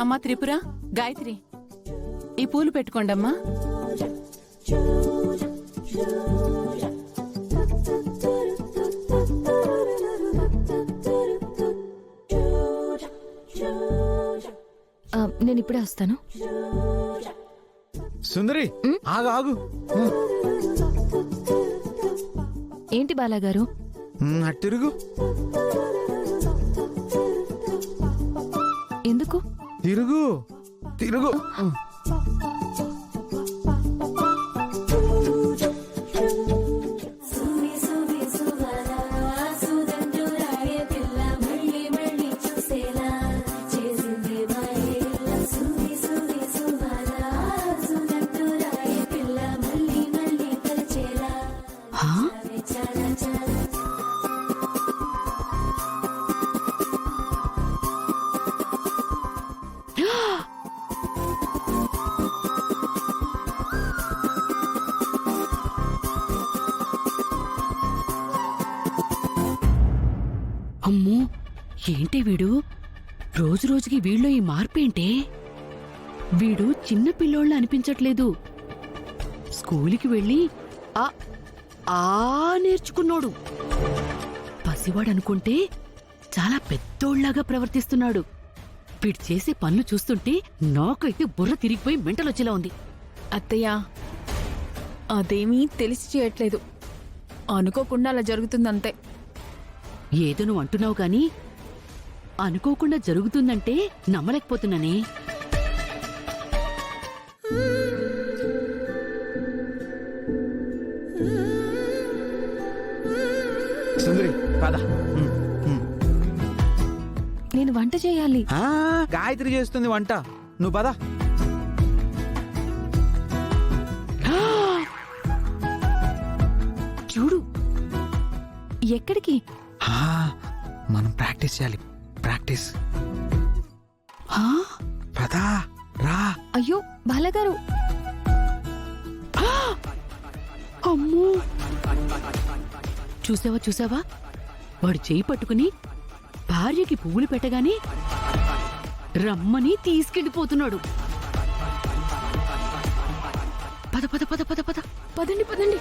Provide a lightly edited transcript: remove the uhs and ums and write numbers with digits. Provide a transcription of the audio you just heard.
అమ్మా త్రిపుర, గాయత్రి, ఈ పూలు పెట్టుకోండమ్మా. నేను ఇప్పుడే వస్తాను. సుందరి ఆగు ఆగు. ఏంటి బాలాగారు? అటు తిరుగు. ఎందుకు? తిరుగు తిరుగు. అమ్మో, ఏంటి వీడు? రోజు రోజుకి వీళ్ళో ఈ మార్పేంటే? వీడు చిన్న పిల్లోళ్ళ అనిపించట్లేదు. స్కూలుకి వెళ్ళి ఆ నేర్చుకున్నాడు. పసివాడనుకుంటే చాలా పెద్దోళ్లాగా ప్రవర్తిస్తున్నాడు. వీడు చేసే పనులు చూస్తుంటే నాకైతే బుర్ర తిరిగిపోయి మెంటలొచ్చేలా ఉంది. అత్తయ్య, అదేమీ తెలిసి చేయట్లేదు, అనుకోకుండా అలా జరుగుతుందంతే. ఏదో నువ్వు అంటున్నావు గాని అనుకోకుండా జరుగుతుందంటే నమ్మలేకపోతున్నానే. సుందరి పద. నేను వంట చేయాలి. గాయత్రి చేస్తుంది వంట, నువ్వు పద. చూడు, ఎక్కడికి? మనం ప్రాక్టీస్ చేయాలి. ప్రాక్టీస్. పదా రా. అయ్యో బాలాగారు! అమ్మో, చూసావా చూసావా, వాడు చేయి పట్టుకుని భార్యకి పువ్వులు పెట్టగానే రమ్మని తీసుకెళ్ళిపోతున్నాడు. పద పద పద పద పద, పదండి పదండి.